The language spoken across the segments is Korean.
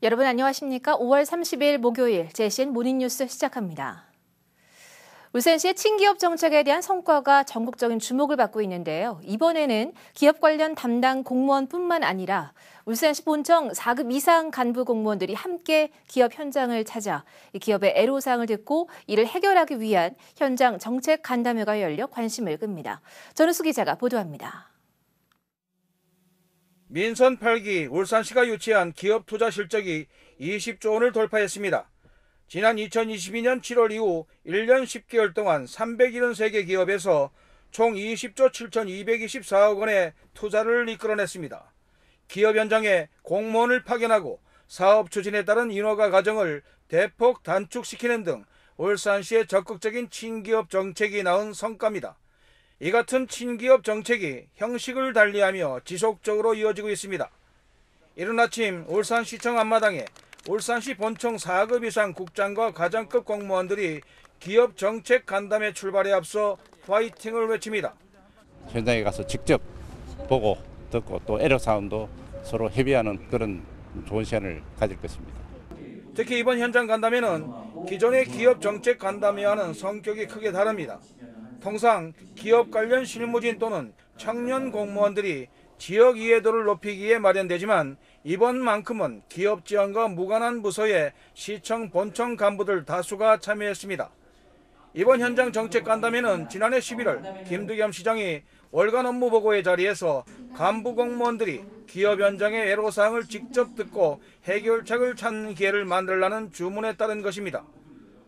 여러분 안녕하십니까? 5월 30일 목요일 JCN 모닝뉴스 시작합니다. 울산시의 친기업 정책에 대한 성과가 전국적인 주목을 받고 있는데요. 이번에는 기업 관련 담당 공무원뿐만 아니라 울산시 본청 4급 이상 간부 공무원들이 함께 기업 현장을 찾아 기업의 애로사항을 듣고 이를 해결하기 위한 현장 정책 간담회가 열려 관심을 끕니다. 전우수 기자가 보도합니다. 민선 8기 울산시가 유치한 기업 투자 실적이 20조 원을 돌파했습니다. 지난 2022년 7월 이후 1년 10개월 동안 373개 기업에서 총 20조 7,224억 원의 투자를 이끌어냈습니다. 기업 현장에 공무원을 파견하고 사업 추진에 따른 인허가 과정을 대폭 단축시키는 등 울산시의 적극적인 친기업 정책이 낳은 성과입니다. 이 같은 친기업 정책이 형식을 달리하며 지속적으로 이어지고 있습니다. 이른 아침 울산시청 앞마당에 울산시 본청 4급 이상 국장과 과장급 공무원들이 기업 정책 간담회 출발에 앞서 파이팅을 외칩니다. 현장에 가서 직접 보고 듣고 또 애로사항도 서로 협의하는 그런 좋은 시간을 가질 것입니다. 특히 이번 현장 간담회는 기존의 기업 정책 간담회와는 성격이 크게 다릅니다. 통상 기업 관련 실무진 또는 청년 공무원들이 지역 이해도를 높이기에 마련되지만 이번만큼은 기업 지원과 무관한 부서의 시청 본청 간부들 다수가 참여했습니다. 이번 현장 정책 간담회는 지난해 11월 김두겸 시장이 월간 업무 보고의 자리에서 간부 공무원들이 기업 현장의 애로사항을 직접 듣고 해결책을 찾는 기회를 만들라는 주문에 따른 것입니다.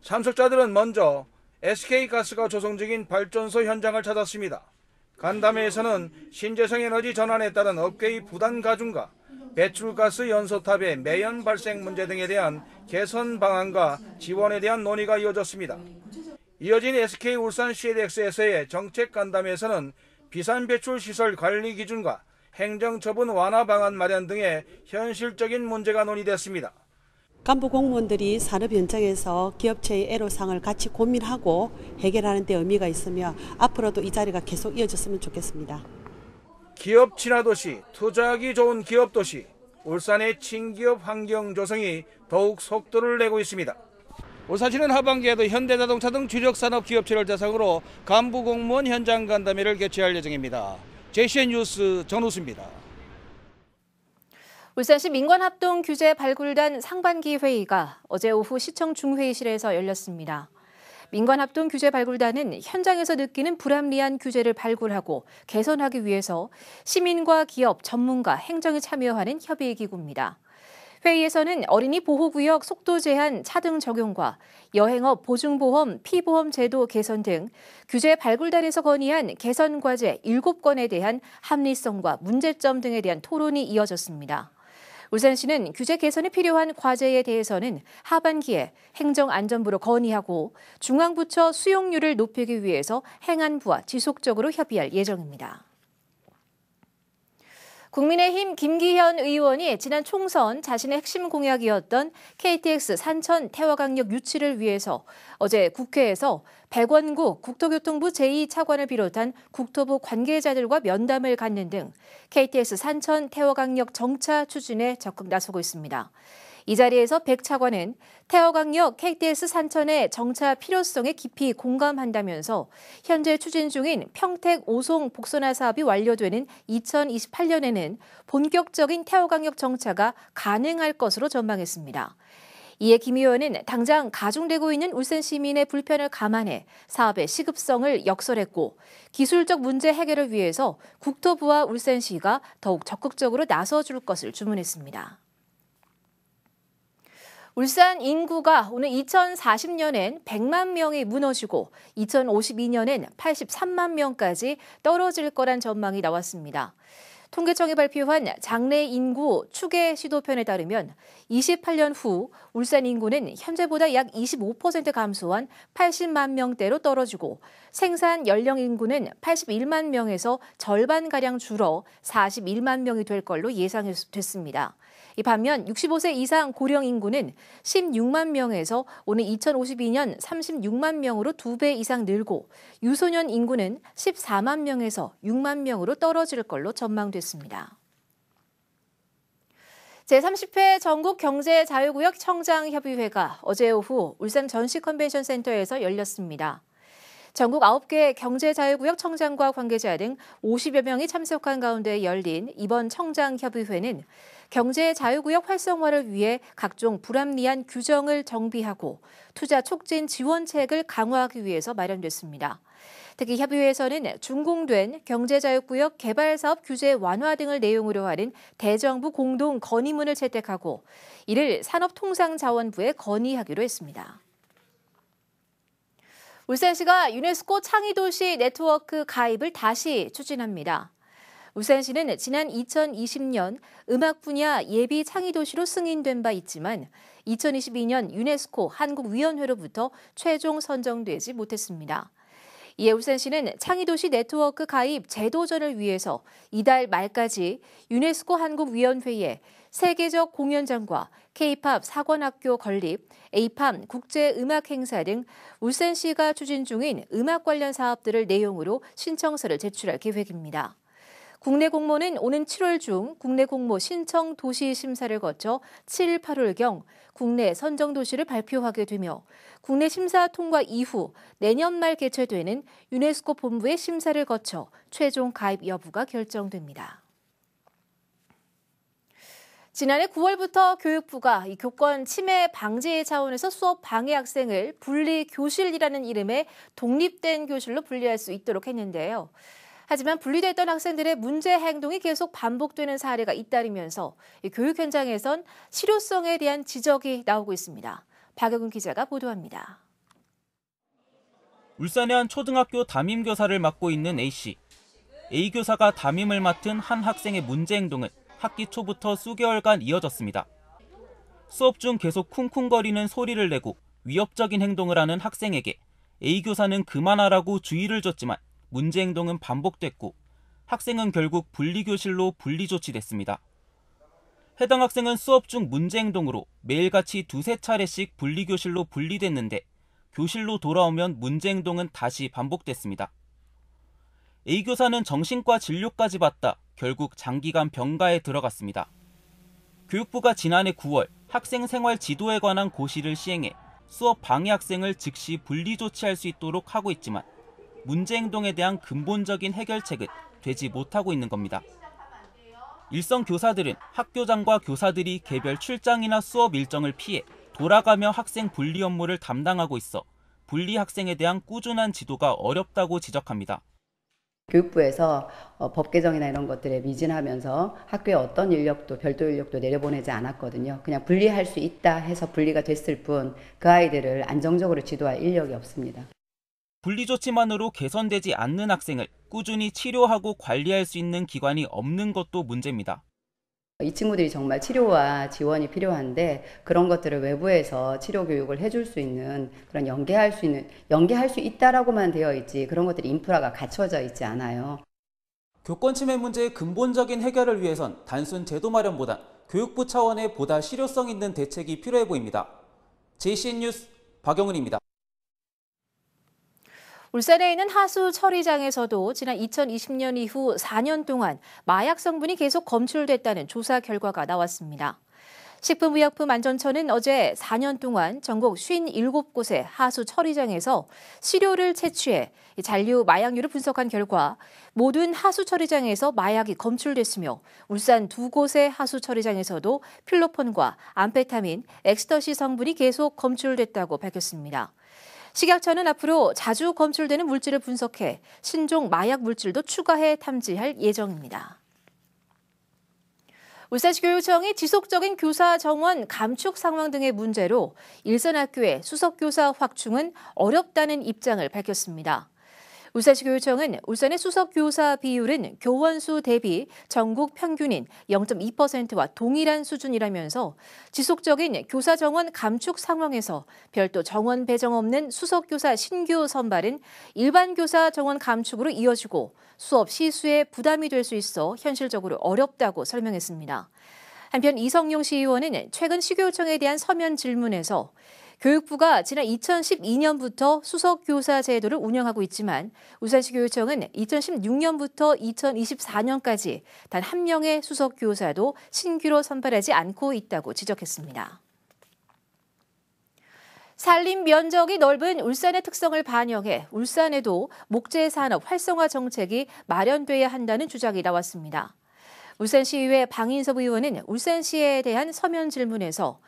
참석자들은 먼저 SK가스가 조성 중인 발전소 현장을 찾았습니다. 간담회에서는 신재생 에너지 전환에 따른 업계의 부담 가중과 배출가스 연소탑의 매연 발생 문제 등에 대한 개선 방안과 지원에 대한 논의가 이어졌습니다. 이어진 SK 울산 CDX에서의 정책 간담회에서는 비산 배출 시설 관리 기준과 행정 처분 완화 방안 마련 등의 현실적인 문제가 논의됐습니다. 간부 공무원들이 산업 현장에서 기업체의 애로사항을 같이 고민하고 해결하는 데 의미가 있으며 앞으로도 이 자리가 계속 이어졌으면 좋겠습니다. 기업 친화도시, 투자하기 좋은 기업도시, 울산의 친기업 환경 조성이 더욱 속도를 내고 있습니다. 울산시는 하반기에도 현대자동차 등 주력산업 기업체를 대상으로 간부 공무원 현장 간담회를 개최할 예정입니다. JCN 뉴스 전우수입니다. 울산시 민관합동 규제 발굴단 상반기 회의가 어제 오후 시청 중회의실에서 열렸습니다. 민관합동 규제 발굴단은 현장에서 느끼는 불합리한 규제를 발굴하고 개선하기 위해서 시민과 기업, 전문가, 행정이 참여하는 협의기구입니다. 회의에서는 어린이 보호구역 속도 제한 차등 적용과 여행업 보증보험, 피보험 제도 개선 등 규제 발굴단에서 건의한 개선 과제 7건에 대한 합리성과 문제점 등에 대한 토론이 이어졌습니다. 울산시는 규제 개선이 필요한 과제에 대해서는 하반기에 행정안전부로 건의하고 중앙부처 수용률을 높이기 위해서 행안부와 지속적으로 협의할 예정입니다. 국민의힘 김기현 의원이 지난 총선 자신의 핵심 공약이었던 KTX 산천 태화강력 유치를 위해서 어제 국회에서 백원구 국토교통부 제2차관을 비롯한 국토부 관계자들과 면담을 갖는 등 KTX 산천 태화강력 정차 추진에 적극 나서고 있습니다. 이 자리에서 백 차관은 태화강력 KTX 산천의 정차 필요성에 깊이 공감한다면서 현재 추진 중인 평택 오송 복선화 사업이 완료되는 2028년에는 본격적인 태화강력 정차가 가능할 것으로 전망했습니다. 이에 김 의원은 당장 가중되고 있는 울산 시민의 불편을 감안해 사업의 시급성을 역설했고 기술적 문제 해결을 위해서 국토부와 울산시가 더욱 적극적으로 나서줄 것을 주문했습니다. 울산 인구가 오늘 2040년엔 100만 명이 무너지고 2052년엔 83만 명까지 떨어질 거란 전망이 나왔습니다. 통계청이 발표한 장래 인구 추계 시도편에 따르면 28년 후 울산 인구는 현재보다 약 25% 감소한 80만 명대로 떨어지고 생산 연령 인구는 81만 명에서 절반가량 줄어 41만 명이 될 걸로 예상됐습니다. 이 반면 65세 이상 고령 인구는 16만 명에서 오는 2052년 36만 명으로 2배 이상 늘고 유소년 인구는 14만 명에서 6만 명으로 떨어질 걸로 전망됐습니다. 제30회 전국경제자유구역 청장협의회가 어제 오후 울산 전시컨벤션센터에서 열렸습니다. 전국 9개 경제자유구역 청장과 관계자 등 50여 명이 참석한 가운데 열린 이번 청장협의회는 경제자유구역 활성화를 위해 각종 불합리한 규정을 정비하고 투자 촉진 지원책을 강화하기 위해서 마련됐습니다. 특히 협의회에서는 준공된 경제자유구역 개발사업 규제 완화 등을 내용으로 하는 대정부 공동 건의문을 채택하고 이를 산업통상자원부에 건의하기로 했습니다. 울산시가 유네스코 창의도시 네트워크 가입을 다시 추진합니다. 울산시는 지난 2020년 음악 분야 예비 창의도시로 승인된 바 있지만 2022년 유네스코 한국위원회로부터 최종 선정되지 못했습니다. 이에 울산시는 창의도시 네트워크 가입 제도전을 위해서 이달 말까지 유네스코 한국위원회에 세계적 공연장과 K-팝 사관학교 건립, 에이팜 국제음악행사 등 울산시가 추진 중인 음악 관련 사업들을 내용으로 신청서를 제출할 계획입니다. 국내 공모는 오는 7월 중 국내 공모 신청 도시 심사를 거쳐 7, 8월경 국내 선정 도시를 발표하게 되며 국내 심사 통과 이후 내년 말 개최되는 유네스코 본부의 심사를 거쳐 최종 가입 여부가 결정됩니다. 지난해 9월부터 교육부가 이 교권 침해 방지 차원에서 수업 방해 학생을 분리 교실이라는 이름의 독립된 교실로 분리할 수 있도록 했는데요. 하지만 분리됐던 학생들의 문제 행동이 계속 반복되는 사례가 잇따르면서 교육 현장에선 실효성에 대한 지적이 나오고 있습니다. 박여근 기자가 보도합니다. 울산의 한 초등학교 담임교사를 맡고 있는 A씨. A 교사가 담임을 맡은 한 학생의 문제 행동은 학기 초부터 수개월간 이어졌습니다. 수업 중 계속 쿵쿵거리는 소리를 내고 위협적인 행동을 하는 학생에게 A 교사는 그만하라고 주의를 줬지만 문제 행동은 반복됐고 학생은 결국 분리교실로 분리조치됐습니다. 해당 학생은 수업 중 문제 행동으로 매일같이 두세 차례씩 분리교실로 분리됐는데 교실로 돌아오면 문제 행동은 다시 반복됐습니다. A 교사는 정신과 진료까지 받다 결국 장기간 병가에 들어갔습니다. 교육부가 지난해 9월 학생 생활 지도에 관한 고시를 시행해 수업 방해 학생을 즉시 분리조치할 수 있도록 하고 있지만 문제 행동에 대한 근본적인 해결책은 되지 못하고 있는 겁니다. 일선 교사들은 학교장과 교사들이 개별 출장이나 수업 일정을 피해 돌아가며 학생 분리 업무를 담당하고 있어 분리 학생에 대한 꾸준한 지도가 어렵다고 지적합니다. 교육부에서 법 개정이나 이런 것들에 미진하면서 학교에 어떤 인력도 별도 인력도 내려보내지 않았거든요. 그냥 분리할 수 있다 해서 분리가 됐을 뿐 그 아이들을 안정적으로 지도할 인력이 없습니다. 분리조치만으로 개선되지 않는 학생을 꾸준히 치료하고 관리할 수 있는 기관이 없는 것도 문제입니다. 이 친구들이 정말 치료와 지원이 필요한데 그런 것들을 외부에서 치료 교육을 해줄 수 있는 그런 연계할 수 있다라고만 되어 있지 그런 것들이 인프라가 갖춰져 있지 않아요. 교권 침해 문제의 근본적인 해결을 위해선 단순 제도 마련보단 교육부 차원의 보다 실효성 있는 대책이 필요해 보입니다. JCN 뉴스 박영은입니다. 울산에 있는 하수 처리장에서도 지난 2020년 이후 4년 동안 마약 성분이 계속 검출됐다는 조사 결과가 나왔습니다. 식품의약품안전처는 어제 4년 동안 전국 57곳의 하수 처리장에서 시료를 채취해 잔류 마약류를 분석한 결과 모든 하수 처리장에서 마약이 검출됐으며 울산 2곳의 하수 처리장에서도 필로폰과 암페타민, 엑스터시 성분이 계속 검출됐다고 밝혔습니다. 식약처는 앞으로 자주 검출되는 물질을 분석해 신종 마약 물질도 추가해 탐지할 예정입니다. 울산시 교육청이 지속적인 교사 정원 감축 상황 등의 문제로 일선 학교의 수석교사 확충은 어렵다는 입장을 밝혔습니다. 울산시 교육청은 울산의 수석교사 비율은 교원수 대비 전국 평균인 0.2%와 동일한 수준이라면서 지속적인 교사 정원 감축 상황에서 별도 정원 배정 없는 수석교사 신규 선발은 일반 교사 정원 감축으로 이어지고 수업 시수에 부담이 될 수 있어 현실적으로 어렵다고 설명했습니다. 한편 이성용 시의원은 최근 시교육청에 대한 서면 질문에서 교육부가 지난 2012년부터 수석교사 제도를 운영하고 있지만 울산시 교육청은 2016년부터 2024년까지 단 한 명의 수석교사도 신규로 선발하지 않고 있다고 지적했습니다. 산림 면적이 넓은 울산의 특성을 반영해 울산에도 목재 산업 활성화 정책이 마련돼야 한다는 주장이 나왔습니다. 울산시의회 방인섭 의원은 울산시에 대한 서면 질문에서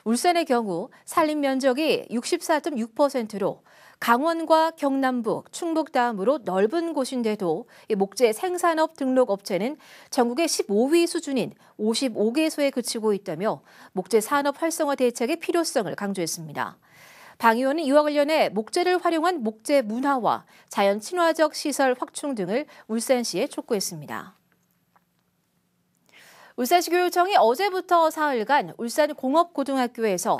울산의 경우 산림 면적이 64.6%로 강원과 경남북, 충북 다음으로 넓은 곳인데도 목재 생산업 등록 업체는 전국의 15위 수준인 55개소에 그치고 있다며 목재 산업 활성화 대책의 필요성을 강조했습니다. 방 의원은 이와 관련해 목재를 활용한 목재 문화와 자연 친화적 시설 확충 등을 울산시에 촉구했습니다. 울산시 교육청이 어제부터 사흘간 울산공업고등학교에서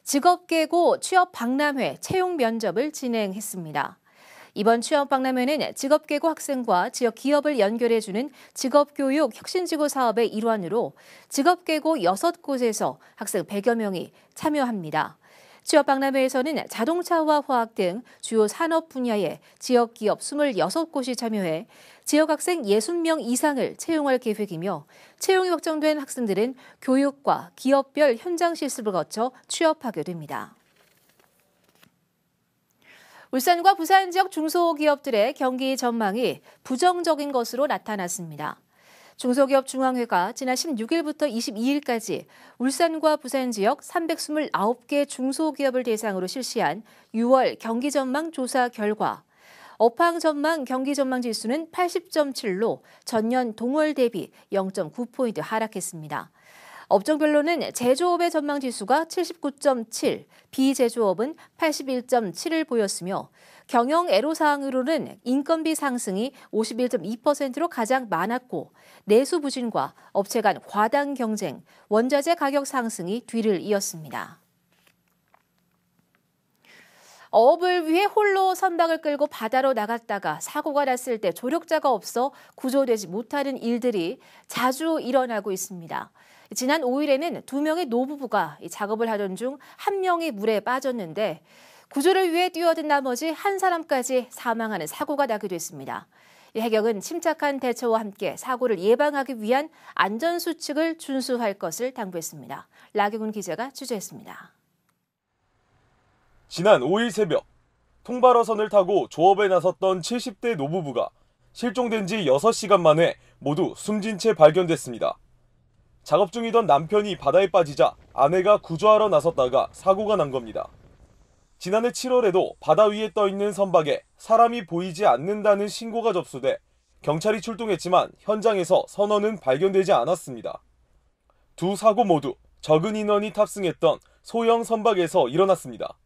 직업계고 취업박람회 채용 면접을 진행했습니다. 이번 취업박람회는 직업계고 학생과 지역 기업을 연결해주는 직업교육 혁신지구 사업의 일환으로 직업계고 6곳에서 학생 100여 명이 참여합니다. 취업박람회에서는 자동차와 화학 등 주요 산업 분야의 지역기업 26곳이 참여해 지역학생 60명 이상을 채용할 계획이며 채용이 확정된 학생들은 교육과 기업별 현장 실습을 거쳐 취업하게 됩니다. 울산과 부산 지역 중소기업들의 경기 전망이 부정적인 것으로 나타났습니다. 중소기업 중앙회가 지난 16일부터 22일까지 울산과 부산 지역 329개 중소기업을 대상으로 실시한 6월 경기 전망 조사 결과 업황 전망 경기 전망 지수는 80.7로 전년 동월 대비 0.9포인트 하락했습니다. 업종별로는 제조업의 전망 지수가 79.7, 비제조업은 81.7을 보였으며 경영 애로사항으로는 인건비 상승이 51.2%로 가장 많았고 내수 부진과 업체 간 과당 경쟁, 원자재 가격 상승이 뒤를 이었습니다. 어업을 위해 홀로 선박을 끌고 바다로 나갔다가 사고가 났을 때 조력자가 없어 구조되지 못하는 일들이 자주 일어나고 있습니다. 지난 5일에는 2명의 노부부가 작업을 하던 중 1명이 물에 빠졌는데 구조를 위해 뛰어든 나머지 한 사람까지 사망하는 사고가 나기도 했습니다. 해경은 침착한 대처와 함께 사고를 예방하기 위한 안전수칙을 준수할 것을 당부했습니다. 라경훈 기자가 취재했습니다. 지난 5일 새벽 통발어선을 타고 조업에 나섰던 70대 노부부가 실종된 지 6시간 만에 모두 숨진 채 발견됐습니다. 작업 중이던 남편이 바다에 빠지자 아내가 구조하러 나섰다가 사고가 난 겁니다. 지난해 7월에도 바다 위에 떠있는 선박에 사람이 보이지 않는다는 신고가 접수돼 경찰이 출동했지만 현장에서 선원은 발견되지 않았습니다. 두 사고 모두 적은 인원이 탑승했던 소형 선박에서 일어났습니다.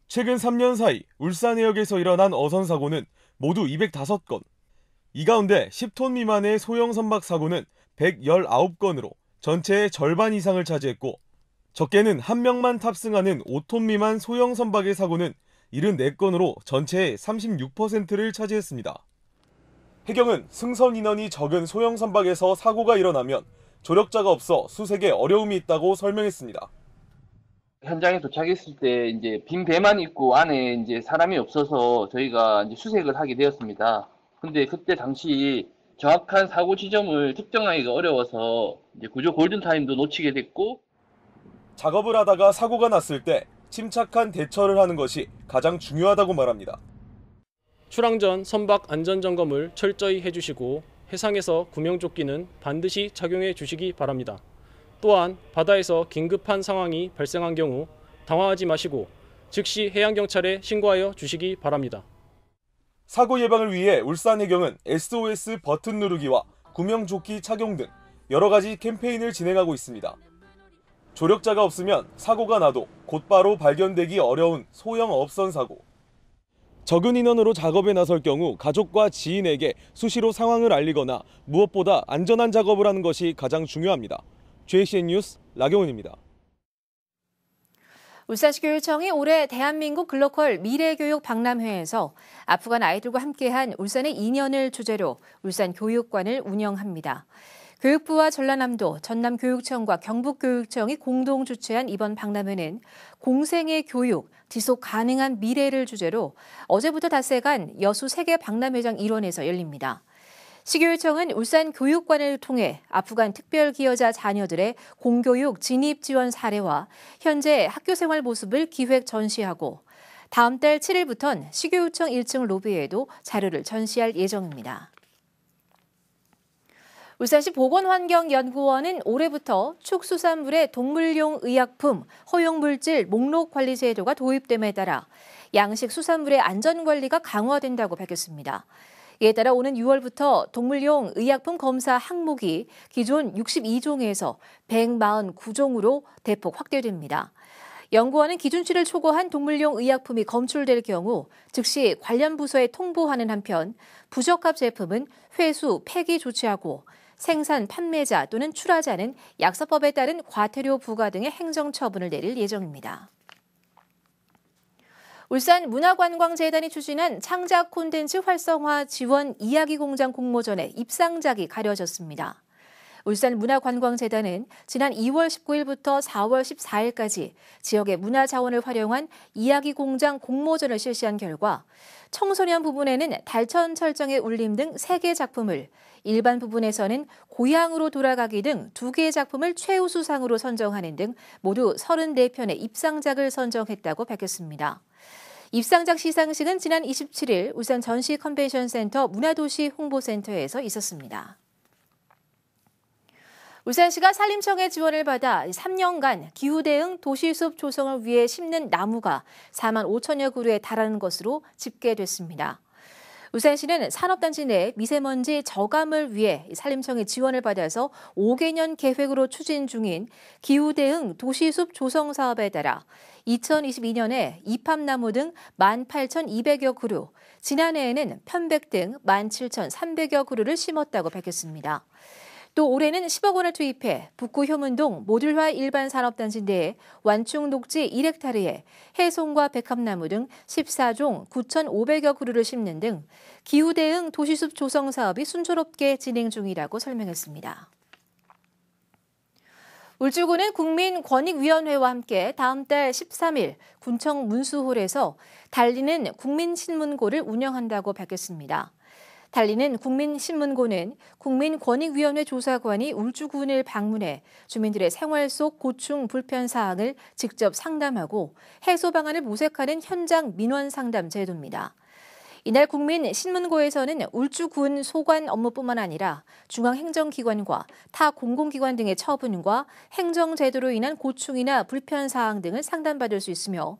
최근 3년 사이 울산 해역에서 일어난 어선 사고는 모두 205건. 이 가운데 10톤 미만의 소형 선박 사고는 119건으로 전체의 절반 이상을 차지했고 적게는 한 명만 탑승하는 5톤 미만 소형 선박의 사고는 74건으로 전체의 36%를 차지했습니다. 해경은 승선 인원이 적은 소형 선박에서 사고가 일어나면 조력자가 없어 수색에 어려움이 있다고 설명했습니다. 현장에 도착했을 때 이제 빈 배만 있고 안에 이제 사람이 없어서 저희가 이제 수색을 하게 되었습니다. 근데 그때 당시 정확한 사고 지점을 특정하기가 어려워서 이제 구조 골든타임도 놓치게 됐고 작업을 하다가 사고가 났을 때 침착한 대처를 하는 것이 가장 중요하다고 말합니다. 출항 전 선박 안전점검을 철저히 해주시고 해상에서 구명조끼는 반드시 착용해 주시기 바랍니다. 또한 바다에서 긴급한 상황이 발생한 경우 당황하지 마시고 즉시 해양경찰에 신고하여 주시기 바랍니다. 사고 예방을 위해 울산해경은 SOS 버튼 누르기와 구명조끼 착용 등 여러 가지 캠페인을 진행하고 있습니다. 조력자가 없으면 사고가 나도 곧바로 발견되기 어려운 소형 어업선 사고. 적은 인원으로 작업에 나설 경우 가족과 지인에게 수시로 상황을 알리거나 무엇보다 안전한 작업을 하는 것이 가장 중요합니다. JCN 뉴스 라경훈입니다. 울산시 교육청이 올해 대한민국 글로컬 미래교육 박람회에서 아프간 아이들과 함께한 울산의 2년을 주제로 울산 교육관을 운영합니다. 교육부와 전라남도, 전남교육청과 경북교육청이 공동 주최한 이번 박람회는 공생의 교육, 지속 가능한 미래를 주제로 어제부터 닷새간 여수 세계 박람회장 일원에서 열립니다. 시교육청은 울산 교육관을 통해 아프간 특별 기여자 자녀들의 공교육 진입 지원 사례와 현재 학교 생활 모습을 기획 전시하고 다음 달 7일부터는 시교육청 1층 로비에도 자료를 전시할 예정입니다. 울산시 보건환경연구원은 올해부터 축수산물의 동물용 의약품 허용물질 목록 관리 제도가 도입됨에 따라 양식 수산물의 안전관리가 강화된다고 밝혔습니다. 이에 따라 오는 6월부터 동물용 의약품 검사 항목이 기존 62종에서 149종으로 대폭 확대됩니다. 연구원은 기준치를 초과한 동물용 의약품이 검출될 경우 즉시 관련 부서에 통보하는 한편 부적합 제품은 회수, 폐기 조치하고 생산, 판매자 또는 출하자는 약사법에 따른 과태료 부과 등의 행정처분을 내릴 예정입니다. 울산 문화관광재단이 추진한 창작 콘텐츠 활성화 지원 이야기공장 공모전의 입상작이 가려졌습니다. 울산 문화관광재단은 지난 2월 19일부터 4월 14일까지 지역의 문화자원을 활용한 이야기공장 공모전을 실시한 결과 청소년 부분에는 달천 철정의 울림 등 3개 작품을, 일반 부분에서는 고향으로 돌아가기 등 2개의 작품을 최우수상으로 선정하는 등 모두 34편의 입상작을 선정했다고 밝혔습니다. 입상작 시상식은 지난 27일 울산 전시 컨벤션 센터 문화도시 홍보센터에서 있었습니다. 울산시가 산림청의 지원을 받아 3년간 기후대응 도시숲 조성을 위해 심는 나무가 4만 5천여 그루에 달하는 것으로 집계됐습니다. 울산시는 산업단지 내 미세먼지 저감을 위해 산림청의 지원을 받아서 5개년 계획으로 추진 중인 기후대응 도시숲 조성 사업에 따라 2022년에 이팝나무 등 18,200여 그루, 지난해에는 편백 등 17,300여 그루를 심었다고 밝혔습니다. 또 올해는 10억 원을 투입해 북구 효문동 모듈화 일반 산업단지 내에 완충 녹지 1헥타르에 해송과 백합나무 등 14종 9,500여 그루를 심는 등 기후대응 도시숲 조성 사업이 순조롭게 진행 중이라고 설명했습니다. 울주군은 국민권익위원회와 함께 다음 달 13일 군청 문수홀에서 달리는 국민신문고를 운영한다고 밝혔습니다. 달리는 국민신문고는 국민권익위원회 조사관이 울주군을 방문해 주민들의 생활 속 고충 불편 사항을 직접 상담하고 해소 방안을 모색하는 현장 민원 상담 제도입니다. 이날 국민신문고에서는 울주군 소관 업무뿐만 아니라 중앙행정기관과 타 공공기관 등의 처분과 행정제도로 인한 고충이나 불편 사항 등을 상담받을 수 있으며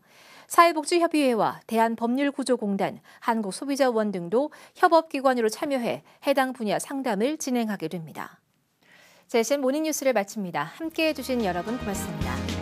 사회복지협의회와 대한법률구조공단, 한국소비자원 등도 협업기관으로 참여해 해당 분야 상담을 진행하게 됩니다. JSN 모닝뉴스를 마칩니다. 함께해 주신 여러분 고맙습니다.